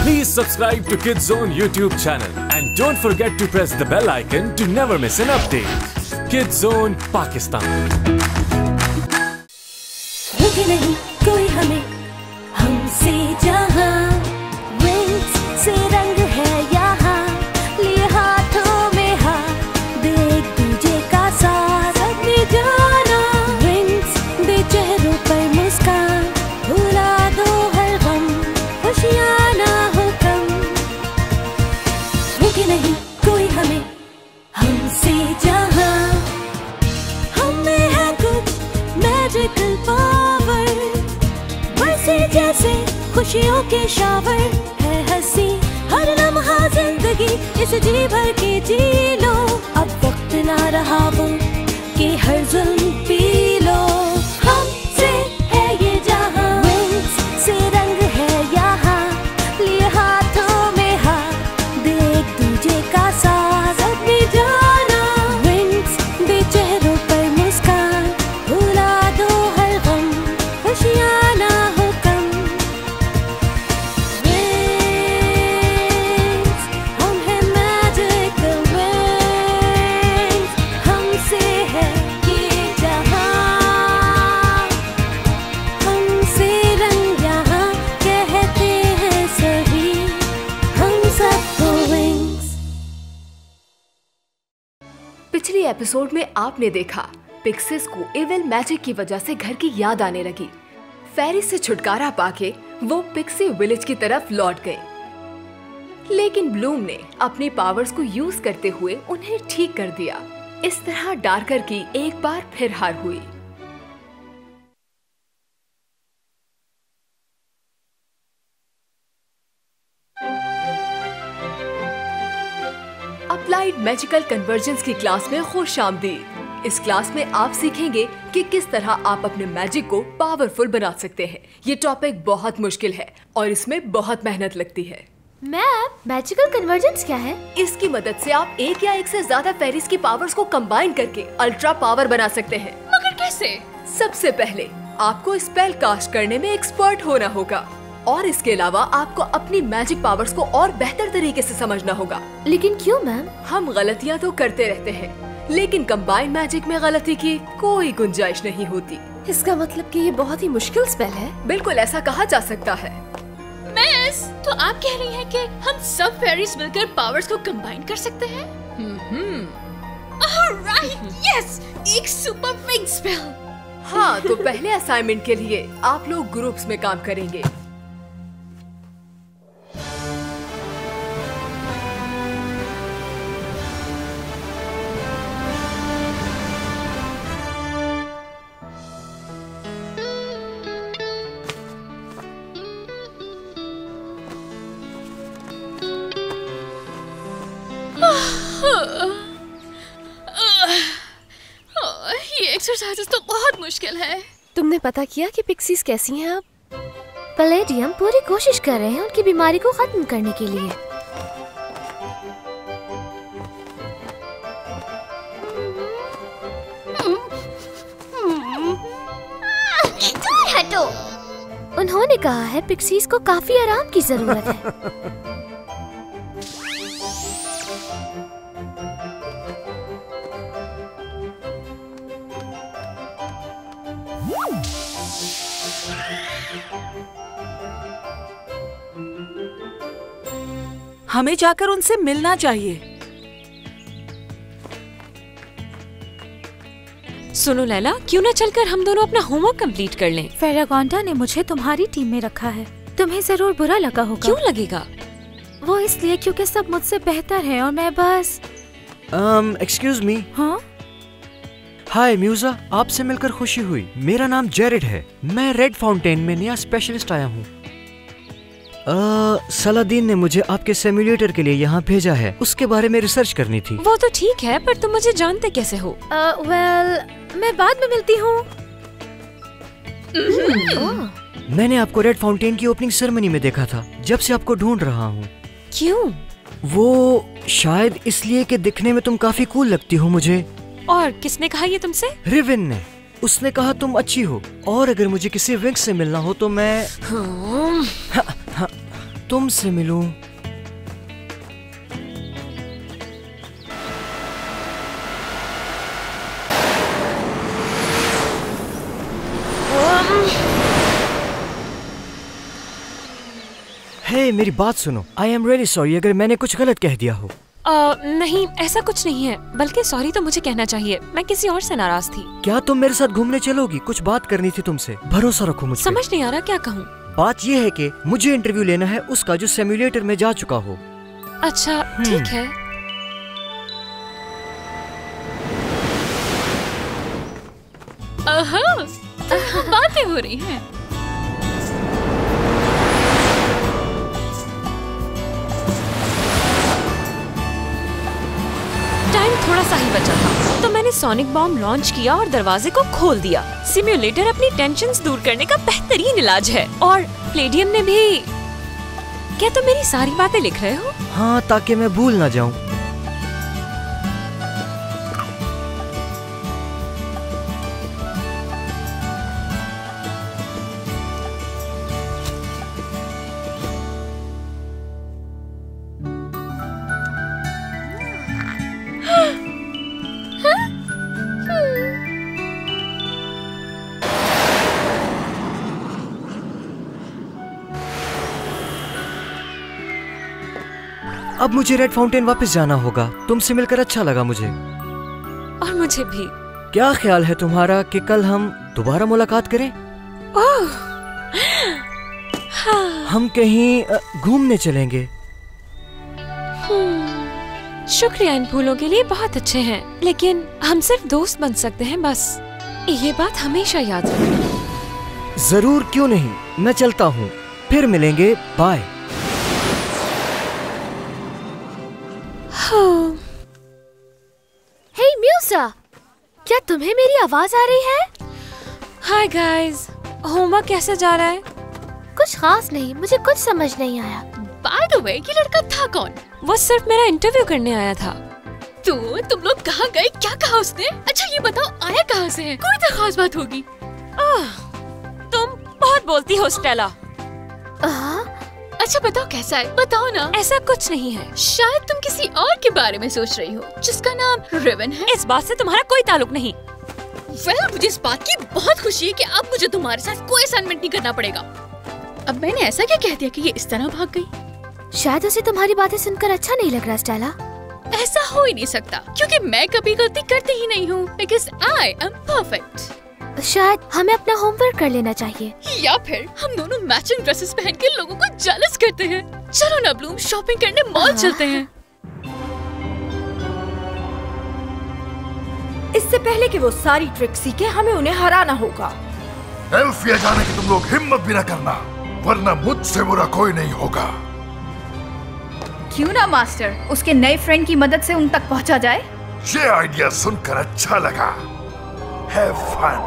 Please subscribe to Kids Zone YouTube channel and don't forget to press the bell icon to never miss an update. Kids Zone Pakistan. रुके नहीं कोई हमें हमसे जहां wings से रंग है यहाँ लिए हाथों में हाथ दे एक दूजे का साथ अपनी जाना विंग्स दे चेहरों पर मुस्कान भुला दो हर गम खुशियाँ ना हो कम रुके नहीं कोई हमें हमसे जहां हमें है कुछ मैजिकल पावर बरसे जैसे खुशियों के शावर है हंसी हर लम्हा जिंदगी इस जी भर के जी लो अब वक्त ना रहा वो कि हर जुल्म पी लो हमसे है ये जहां विंग्स से रंग है यहाँ लिए हाथों में हाथ दे एक दूजे का साथ अपनी जाना विंग्स दे चेहरों पर मुस्कान भुला दो हर गम खुशियाँ ना हो कम विंग्स हम हैं मैजिकल विंग्स हमसे है ये जहां हमसे रंग यहाँ कहते हैं सभी हम सबको विंग्स। पिछले एपिसोड में आपने देखा पिक्सेस को इविल मैजिक की वजह से घर की याद आने लगी। फेरी से छुटकारा पाके वो पिक्सी विलेज की तरफ लौट गए, लेकिन ब्लूम ने अपनी पावर्स को यूज करते हुए उन्हें ठीक कर दिया। इस तरह डार्कर की एक बार फिर हार हुई। अप्लाइड मैजिकल कन्वर्जेंस की क्लास में खुश आमदीद। इस क्लास में आप सीखेंगे कि किस तरह आप अपने मैजिक को पावरफुल बना सकते हैं। ये टॉपिक बहुत मुश्किल है और इसमें बहुत मेहनत लगती है। मैम मैजिकल कन्वर्जेंस क्या है? इसकी मदद से आप एक या एक से ज्यादा फेरीज की पावर्स को कंबाइन करके अल्ट्रा पावर बना सकते हैं। मगर कैसे? सबसे पहले आपको स्पेल कास्ट करने में एक्सपर्ट होना होगा और इसके अलावा आपको अपनी मैजिक पावर्स को और बेहतर तरीके से समझना होगा। लेकिन क्यों मैम? हम गलतियाँ तो करते रहते हैं, लेकिन कंबाइन मैजिक में गलती की कोई गुंजाइश नहीं होती। इसका मतलब कि ये बहुत ही मुश्किल स्पेल है। बिल्कुल ऐसा कहा जा सकता है। मिस, तो आप कह रही हैं कि हम सब फेरीज मिलकर पावर्स को कंबाइन कर सकते हैं? ऑलराइट, यस, एक सुपर विंग स्पेल। हाँ, तो पहले असाइनमेंट के लिए आप लोग ग्रुप्स में काम करेंगे। ये एक्सरसाइजेस तो बहुत मुश्किल है। तुमने पता किया कि पिक्सीज कैसी हैं अब? पैलेडियम पूरी कोशिश कर रहे हैं उनकी बीमारी को खत्म करने के लिए। हटो। उन्होंने कहा है पिक्सीज को काफी आराम की जरूरत है। हमें जाकर उनसे मिलना चाहिए। सुनो लैला, क्यों ना चलकर हम दोनों अपना होमवर्क कंप्लीट कर लें। फेरागोंडा ने मुझे तुम्हारी टीम में रखा है। तुम्हें जरूर बुरा लगा होगा। क्यों लगेगा? वो इसलिए क्योंकि सब मुझसे बेहतर है और मैं बस। Excuse me. हाँ? हाय म्यूजा, आपसे मिलकर खुशी हुई। मेरा नाम जेरेड है। मैं रेड फाउंटेन में नया स्पेशलिस्ट आया हूँ। सलादीन ने मुझे आपके सिम्युलेटर के लिए यहाँ भेजा है, उसके बारे में रिसर्च करनी थी। वो तो ठीक है, पर तुम मुझे जानते कैसे हो? वेल, मैं बाद में मिलती हूँ। मैंने आपको रेड फाउंटेन की ओपनिंग सेरेमनी में देखा था। जब से आपको ढूंढ रहा हूँ। क्यों? वो शायद इसलिए कि दिखने में तुम काफी कूल लगती हो मुझे। और किसने कहा ये तुमसे? रिविन ने। उसने कहा तुम अच्छी हो और अगर मुझे किसी विंग से मिलना हो तो मैं तुमसे मिलूं। हे, मेरी बात सुनो। आई एम रियली सॉरी अगर मैंने कुछ गलत कह दिया हो। नहीं, ऐसा कुछ नहीं है, बल्कि सॉरी तो मुझे कहना चाहिए। मैं किसी और से नाराज थी। क्या तुम मेरे साथ घूमने चलोगी? कुछ बात करनी थी तुमसे। भरोसा रखो मुझ पे। समझ नहीं आ रहा क्या कहूँ। बात ये है कि मुझे इंटरव्यू लेना है उसका जो सिम्युलेटर में जा चुका हो। अच्छा, ठीक है। बातें हो रही हैं। टाइम थोड़ा सा ही बचा था तो मैंने सोनिक बॉम्ब लॉन्च किया और दरवाजे को खोल दिया। सिम्युलेटर अपनी टेंशन्स दूर करने का बेहतरीन इलाज है। और प्लेडियम ने भी। क्या तुम मेरी सारी बातें लिख रहे हो? हाँ, ताकि मैं भूल ना जाऊं। अब मुझे रेड फाउंटेन वापस जाना होगा। तुमसे मिलकर अच्छा लगा मुझे। और मुझे भी। क्या ख्याल है तुम्हारा कि कल हम दोबारा मुलाकात करें? ओह, हाँ। हम कहीं घूमने चलेंगे। शुक्रिया इन फूलों के लिए, बहुत अच्छे हैं। लेकिन हम सिर्फ दोस्त बन सकते हैं बस। ये बात हमेशा याद रखना। जरूर, क्यों नहीं। मैं चलता हूँ, फिर मिलेंगे। बाय। हे म्यूसा, क्या तुम्हें मेरी आवाज आ रही है? हाय गाइस, होमवर्क कैसा जा रहा है? कुछ खास नहीं, मुझे कुछ समझ नहीं आया। बाय द वे, ये लड़का था कौन? वो सिर्फ मेरा इंटरव्यू करने आया था। तो तुम लोग कहाँ गए? क्या कहा उसने? अच्छा ये बताओ, आया कहाँ से है? कोई तो खास बात होगी। तुम बहुत बोलती हो स्टेला। अच्छा बताओ कैसा है, बताओ ना। ऐसा कुछ नहीं है। शायद तुम किसी और के बारे में सोच रही हो जिसका नाम रिवन है। इस बात से तुम्हारा कोई ताल्लुक नहीं। मुझे इस बात की बहुत खुशी है कि अब मुझे तुम्हारे साथ कोई असाइनमेंट नहीं करना पड़ेगा। अब मैंने ऐसा क्या कह दिया कि ये इस तरह भाग गई? शायद उसे तुम्हारी बातें सुनकर अच्छा नहीं लग रहा स्टेला। ऐसा हो ही नहीं सकता, क्योंकि मैं कभी गलती करती ही नहीं हूँ। Because I am perfect। शायद हमें अपना होमवर्क कर लेना चाहिए, या फिर हम दोनों मैचिंग ड्रेसेस पहन के लोगों को जेलस करते हैं। चलो ना ब्लूम, शॉपिंग करने मॉल चलते हैं। इससे पहले कि वो सारी ट्रिक सीखे, हमें उन्हें हराना होगा। एल्फिया जाने की तुम लोग हिम्मत भी न करना, वरना मुझसे बुरा कोई नहीं होगा। क्यों ना मास्टर, उसके नए फ्रेंड की मदद से उन तक पहुंचा जाए। ये आइडिया सुनकर अच्छा लगा। Have fun।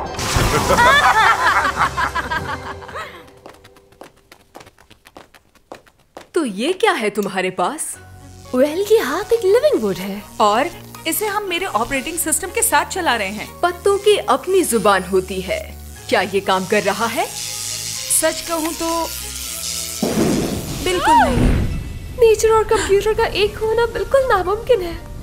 तो ये क्या है तुम्हारे पास? वेल, ये हाथ एक लिविंग वुड है और इसे हम मेरे ऑपरेटिंग सिस्टम के साथ चला रहे हैं। पत्तों की अपनी जुबान होती है। क्या ये काम कर रहा है? सच कहूँ तो बिल्कुल नहीं। नेचर और कंप्यूटर का एक होना बिल्कुल नामुमकिन है।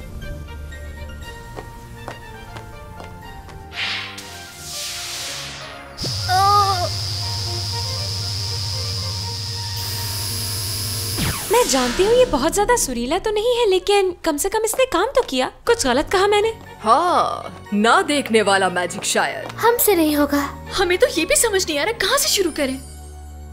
मैं जानती हूँ ये बहुत ज्यादा सुरीला तो नहीं है, लेकिन कम से कम इसने काम तो किया। कुछ गलत कहा मैंने? हाँ, ना देखने वाला मैजिक शायद हमसे नहीं होगा। हमें तो ये भी समझ नहीं आ रहा कहाँ से शुरू करें।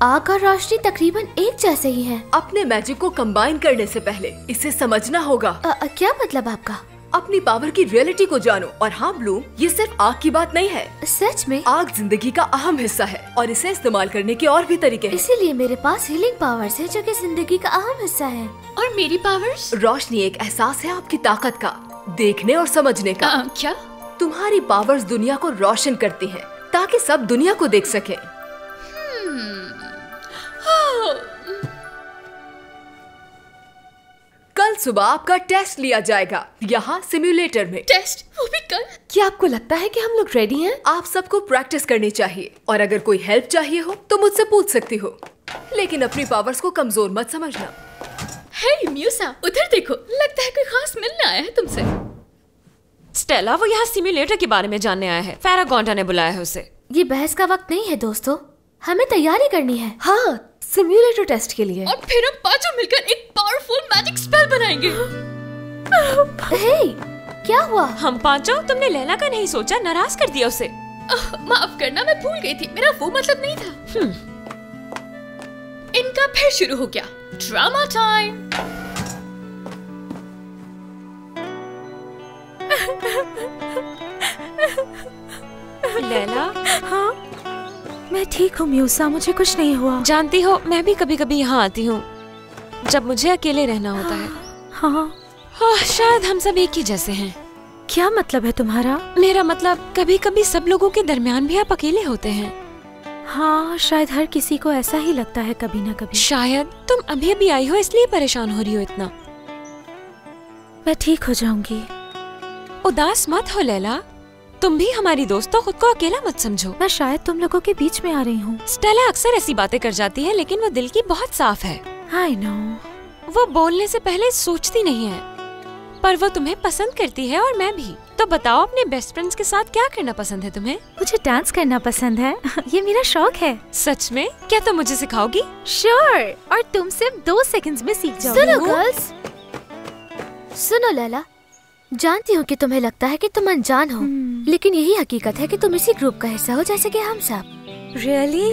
आग और रोशनी तकरीबन एक जैसे ही हैं। अपने मैजिक को कंबाइन करने से पहले इसे समझना होगा। क्या मतलब आपका? अपनी पावर की रियलिटी को जानो। और हाँ ब्लूम, ये सिर्फ आग की बात नहीं है। सच में? आग जिंदगी का अहम हिस्सा है और इसे इस्तेमाल करने के और भी तरीके हैं। इसीलिए मेरे पास हीलिंग पावर्स है, जो कि जिंदगी का अहम हिस्सा है। और मेरी पावर्स? रोशनी एक एहसास है आपकी ताकत का, देखने और समझने का। क्या? तुम्हारी पावर्स दुनिया को रोशन करती हैं, ताकि सब दुनिया को देख सकें। कल सुबह आपका टेस्ट लिया जाएगा, यहाँ सिम्युलेटर में। टेस्ट? वो भी कल? क्या आपको लगता है कि हम लोग रेडी हैं? आप सबको प्रैक्टिस करनी चाहिए और अगर कोई हेल्प चाहिए हो तो मुझसे पूछ सकती हो। लेकिन अपनी पावर्स को कमजोर मत समझना। हे म्यूसा, उधर देखो, लगता है कोई खास मिलने आया है तुमसे। स्टेला, वो यहाँ सिम्युलेटर के बारे में जानने आया है। फेरागोंटा ने बुलाया है उसे। ये बहस का वक्त नहीं है दोस्तों, हमें तैयारी करनी है। हाँ, सिम्युलेटर टेस्ट के लिए। और फिर हम पांचों मिलकर एक पावरफुल मैजिक स्पेल बनाएंगे। हे, क्या हुआ? हम पांचों? तुमने लैला का नहीं सोचा, नाराज कर दिया उसे। माफ करना, मैं भूल गई थी, मेरा वो मतलब नहीं था। इनका फिर शुरू हो गया ड्रामा टाइम। लैला? हाँ, मैं ठीक हूँ म्यूसा, मुझे कुछ नहीं हुआ। जानती हो, मैं भी कभी कभी यहाँ आती हूँ जब मुझे अकेले रहना होता है। हाँ, शायद हम सब एक ही जैसे हैं। क्या मतलब है तुम्हारा? मेरा मतलब कभी कभी सब लोगों के दरमियान भी आप अकेले होते हैं। हाँ, शायद हर किसी को ऐसा ही लगता है कभी ना कभी। शायद तुम अभी अभी आई हो इसलिए परेशान हो रही हो इतना। मैं ठीक हो जाऊंगी। उदास मत हो लैला, तुम भी हमारी दोस्त हो, खुद को अकेला मत समझो। मैं शायद तुम लोगों के बीच में आ रही हूँ। स्टेला अक्सर ऐसी बातें कर जाती है, लेकिन वो दिल की बहुत साफ है। I know। वो बोलने से पहले सोचती नहीं है, पर वो तुम्हें पसंद करती है और मैं भी। तो बताओ, अपने बेस्ट फ्रेंड्स के साथ क्या करना पसंद है तुम्हें? मुझे डांस करना पसंद है। ये मेरा शौक है। सच में? क्या तुम मुझे सिखाओगी? श्योर, और तुम सिर्फ 2 सेकंड्स में सीख जाओगी। सुनो गर्ल्स, सुनो लैला, जानती हूँ कि तुम्हें लगता है कि तुम अनजान हो, लेकिन यही हकीकत है कि तुम इसी ग्रुप का हिस्सा हो जैसे कि हम सब। रियली?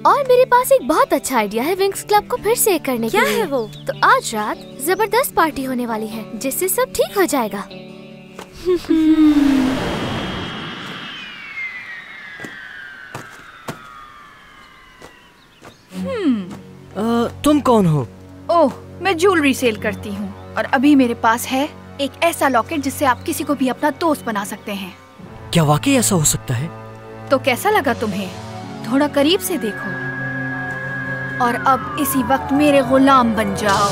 और मेरे पास एक बहुत अच्छा आइडिया है विंग्स क्लब को फिर से एक करने के लिए। क्या है वो? तो आज रात जबरदस्त पार्टी होने वाली है, जिससे सब ठीक हो जाएगा। तुम कौन हो? ओह, मैं ज्वेलरी सेल करती हूँ और अभी मेरे पास है एक ऐसा लॉकेट जिससे आप किसी को भी अपना दोस्त बना सकते हैं। क्या वाकई ऐसा हो सकता है? तो कैसा लगा तुम्हें? थोड़ा करीब से देखो और अब इसी वक्त मेरे गुलाम बन जाओ।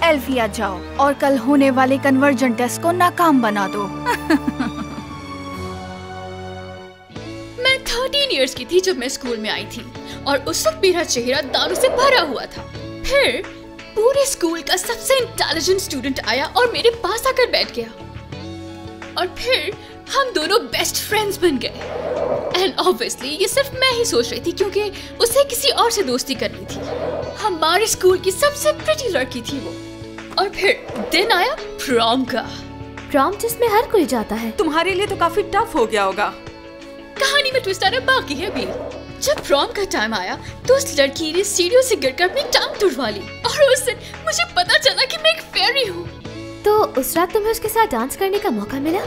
एल्फिया जाओ और कल होने वाले कन्वर्जन टेस्ट को नाकाम बना दो। मैं 13 इयर्स की थी जब मैं स्कूल में आई थी और उस वक्त मेरा चेहरा दारू से भरा हुआ था। फिर पूरे स्कूल का सबसे इंटेलिजेंट स्टूडेंट आया और मेरे पास आकर बैठ गया और फिर हम दोनों बेस्ट फ्रेंड्स बन गए। एंड ऑब्वियसली ये सिर्फ मैं ही सोच रही थी क्योंकि उसे किसी और से दोस्ती करनी थी। हमारे स्कूल की सबसे प्रिटी लड़की थी वो। और फिर दिन आया प्रॉम का। प्रॉम जिसमें हर कोई जाता है। तुम्हारे लिए तो काफी टफ हो गया होगा। कहानी में ट्विस्ट आना बाकी है अभी। जब प्रॉम का टाइम आया तो उस लड़की ने सीढ़ियों से गिरकर अपनी टांग तुड़वा ली और उस दिन मुझे पता चला कि मैं एक फेरी हूँ। तो उस रात तुम्हें उसके साथ डांस करने का मौका मिला?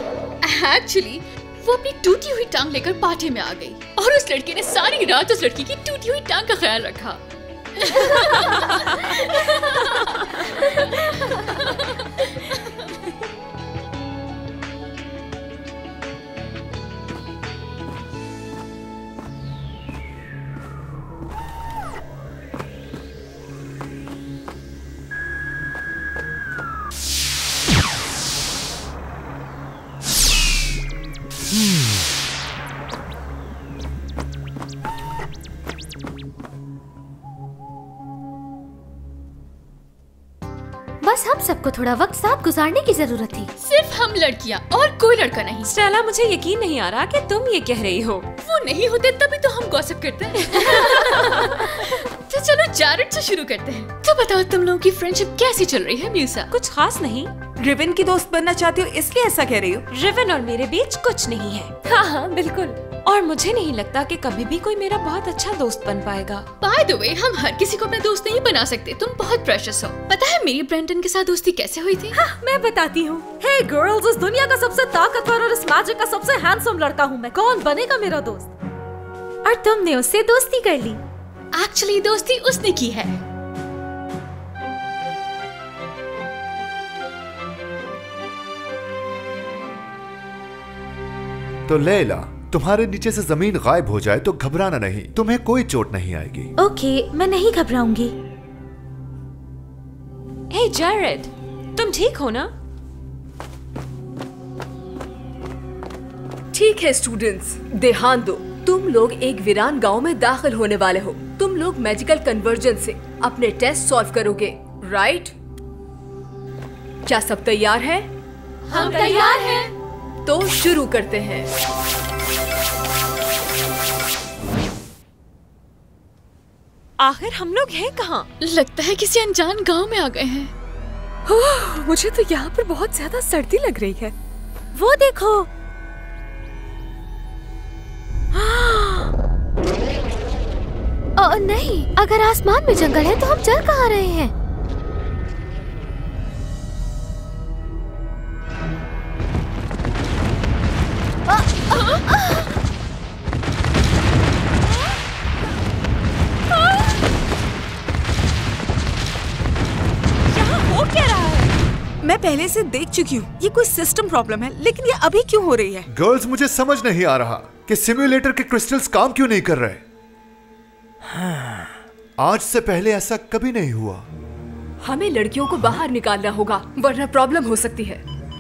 एक्चुअली वो अपनी टूटी हुई टांग लेकर पार्टी में आ गई और उस लड़के ने सारी रात उस लड़की की टूटी हुई टांग का ख्याल रखा। बस हम सबको थोड़ा वक्त साथ गुजारने की जरूरत थी। सिर्फ हम लड़कियां और कोई लड़का नहीं। स्टेला, मुझे यकीन नहीं आ रहा कि तुम ये कह रही हो। वो नहीं होते तभी तो हम गॉसिप करते हैं। तो चलो जैरेड से शुरू करते हैं। तो बताओ तुम लोगों की फ्रेंडशिप कैसी चल रही है म्यूसा? कुछ खास नहीं। रिवन की दोस्त बनना चाहती हो इसलिए ऐसा कह रही हो? रिवन और मेरे बीच कुछ नहीं है। हाँ, बिल्कुल। और मुझे नहीं लगता कि कभी भी कोई मेरा बहुत अच्छा दोस्त बन पाएगा। बाय द वे, हम हर किसी को अपना दोस्त नहीं बना सकते। तुम बहुत प्रेशियस हो। पता है मेरी ब्रेंडन के साथ दोस्ती कैसे हुई थी? हाँ, मैं बताती हूँ। हे गर्ल्स, इस दुनिया का सबसे ताकतवर और इस मैजिक का सबसे हैंडसम लड़का हूँ मैं। कौन बनेगा मेरा दोस्त? और तुमने उससे दोस्ती कर ली? एक्चुअली दोस्ती उसने की है। तो लैला, तुम्हारे नीचे से जमीन गायब हो जाए तो घबराना नहीं, तुम्हें कोई चोट नहीं आएगी। ओके, मैं नहीं घबराऊंगी। हे जैरेड, तुम ठीक हो ना? ठीक है स्टूडेंट्स, ध्यान दो। तुम लोग एक वीरान गांव में दाखिल होने वाले हो। तुम लोग मैजिकल कन्वर्जन से अपने टेस्ट सॉल्व करोगे, राइट? क्या सब तैयार हैं? हम तैयार हैं। तो शुरू करते हैं। आखिर हम लोग हैं कहाँ? लगता है किसी अनजान गांव में आ गए हैं। मुझे तो यहाँ पर बहुत ज्यादा सर्दी लग रही है। वो देखो। नहीं, अगर आसमान में जंगल है तो हम चल कहाँ रहे हैं? मैं पहले से देख चुकी हूँ, ये कोई सिस्टम प्रॉब्लम है, लेकिन ये अभी क्यों हो रही है? गर्ल्स, मुझे समझ नहीं आ रहा कि सिम्युलेटर के क्रिस्टल्स काम क्यों नहीं कर रहे। आज से पहले ऐसा कभी नहीं हुआ। हमें लड़कियों को बाहर निकालना होगा, वरना प्रॉब्लम हो सकती है।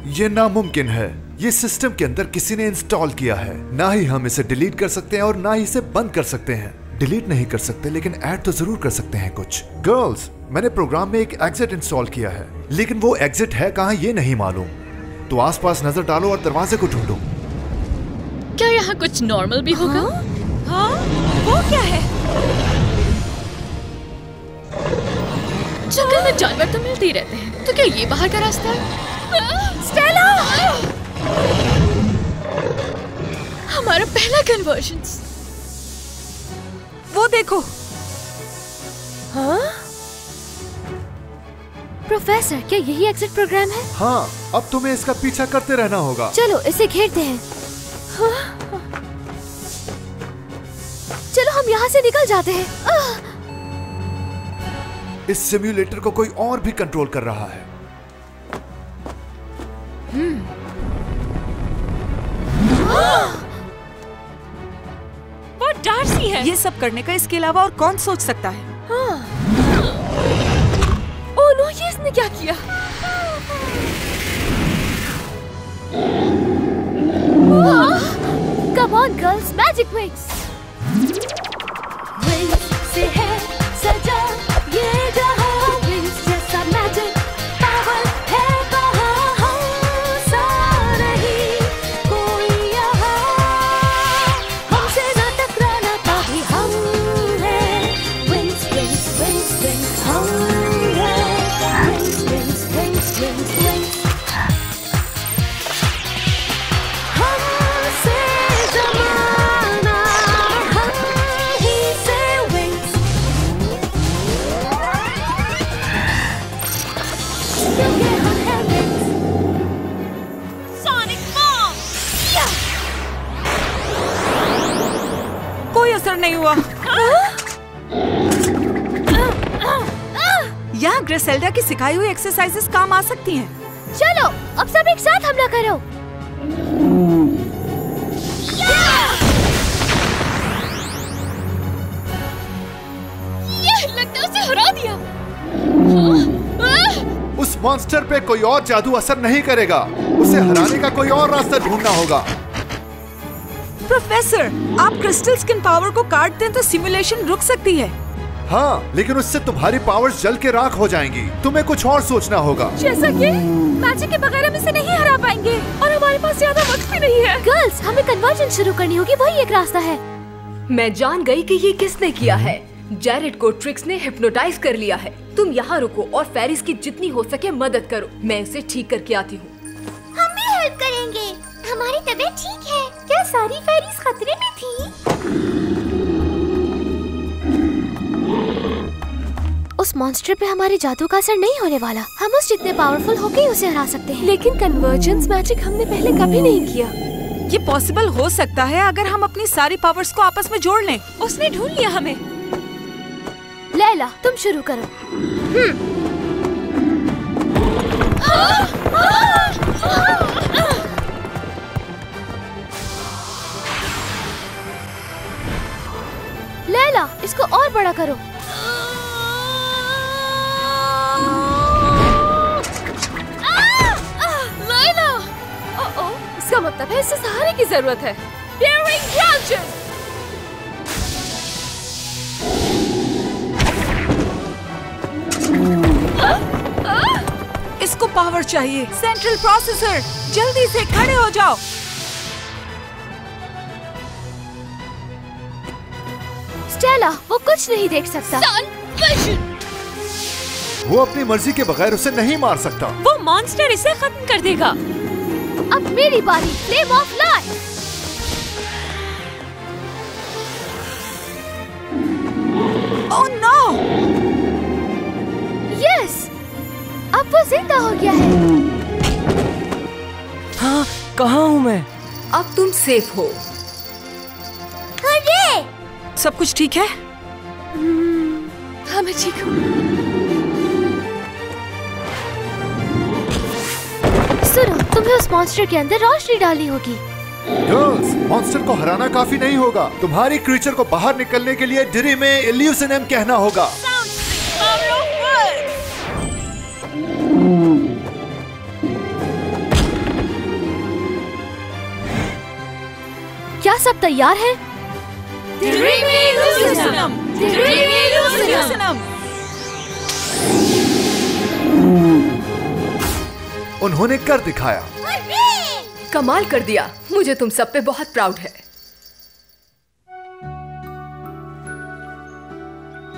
ये नामुमकिन है। ये सिस्टम के अंदर किसी ने इंस्टॉल किया है। ना ही हम इसे डिलीट कर सकते हैं और ना ही इसे बंद कर सकते हैं। डिलीट नहीं कर सकते, लेकिन ऐड तो जरूर कर सकते हैं कुछ। गर्ल्स, मैंने प्रोग्राम में एक एग्जिट इंस्टॉल किया है, लेकिन वो एग्जिट है कहाँ ये नहीं मालूम। तो आसपास नजर डालो और दरवाजे को ढूंढो। क्या यहाँ कुछ नॉर्मल भी होगा? हाँ? वो क्या है? जंगल में जानवर तो मिलते ही रहते हैं, तो क्या ये बाहर का रास्ता है? स्टेला! हमारा पहला कन्वर्जन। वो देखो। हाँ? प्रोफेसर, क्या यही एग्जिट प्रोग्राम है? हाँ, अब तुम्हें इसका पीछा करते रहना होगा। चलो इसे घेरते हैं। हाँ? चलो हम यहाँ से निकल जाते हैं। इस सिम्युलेटर को कोई और भी कंट्रोल कर रहा है। वो डार्सी है। ये सब करने का इसके अलावा और कौन सोच सकता है? हाँ। ओह नो, ये इसने क्या किया? Come on girls, magic wings. Wings से है सजा ये जहां, विंग्स जैसा मैजिक पावर है कहां, हमसा नहीं कोई यहाँ, हमसे ना टकराना कभी, हम हैं विंग्स विंग्स विंग्स विंग्स, हम हैं wings wings wings wings wings, हमसे जमाना हम ही से विंग्स, क्योंकि हम हैं विंग्स। Sonic bomb! कोई असर नहीं हुआ। यहाँ ग्रिसेल्डा की सिखाई हुई एक्सरसाइजेस काम आ सकती हैं। चलो अब सब एक साथ हमला करो। ये लगता है उसे हरा दिया। उस मॉन्स्टर पे कोई और जादू असर नहीं करेगा। उसे हराने का कोई और रास्ता ढूंढना होगा। प्रोफेसर, आप क्रिस्टल स्किन पावर को काट दें तो सिमुलेशन रुक सकती है। हाँ, लेकिन उससे तुम्हारी पावर्स जल के राख हो जाएंगी। तुम्हें कुछ और सोचना होगा। जैसा कि मैजिक के बगैर हम इसे नहीं हरा पाएंगे और हमारे पास ज्यादा वक्त भी नहीं है। गर्ल्स, हमें कन्वर्जन शुरू करनी होगी, वही एक रास्ता है। मैं जान गई कि ये किसने किया है। जेरेड को ट्रिक्स ने हिप्नोटाइज कर लिया है। तुम यहाँ रुको और फेरिस की जितनी हो सके मदद करो। मैं इसे ठीक करके आती हूँ। हम भी हेल्प करेंगे। हमारी तबीयत ठीक है। क्या सारी फेरीज खतरे में थी? उस मॉन्स्टर पे हमारे जादू का असर नहीं होने वाला। हम उस जितने पावरफुल होके ही उसे हरा सकते हैं। लेकिन कन्वर्जेंस मैजिक हमने पहले कभी नहीं किया। ये पॉसिबल हो सकता है अगर हम अपनी सारी पावर्स को आपस में जोड़ लें। उसने ढूंढ लिया हमें। लैला, तुम शुरू करो। लैला, इसको और बड़ा करो। लैला! इसका मतलब है इसे सहारे की जरूरत है। इसको पावर चाहिए। सेंट्रल प्रोसेसर, जल्दी से खड़े हो जाओ। स्टेला, वो कुछ नहीं देख सकता। वो अपनी मर्जी के बगैर उसे नहीं मार सकता। वो मॉन्स्टर इसे खत्म कर देगा। अब मेरी बारी। Flame of light. Oh no! Yes, अब वो जिंदा हो गया है। हाँ, कहाँ हूँ मैं? अब तुम सेफ हो। अरे! सब कुछ ठीक है? हाँ, मैं ठीक हूँ। सुनो, तुम्हें उस मॉन्स्टर के अंदर रोशनी डालनी होगी। गर्ल्स, मॉन्स्टर को हराना काफी नहीं होगा। तुम्हारी क्रीचर को बाहर निकलने के लिए डिरी में इल्यूसिनम कहना होगा। क्या सब तैयार है? उन्होंने कर दिखाया। कमाल कर दिया। मुझे तुम सब पे बहुत प्राउड है।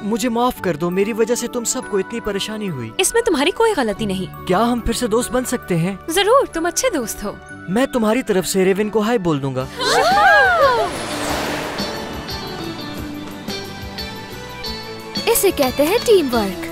मुझे माफ कर दो, मेरी वजह से तुम सबको इतनी परेशानी हुई। इसमें तुम्हारी कोई गलती नहीं। क्या हम फिर से दोस्त बन सकते हैं? जरूर, तुम अच्छे दोस्त हो। मैं तुम्हारी तरफ से रेविन को हाय बोल दूंगा। इसे कहते हैं टीम वर्क।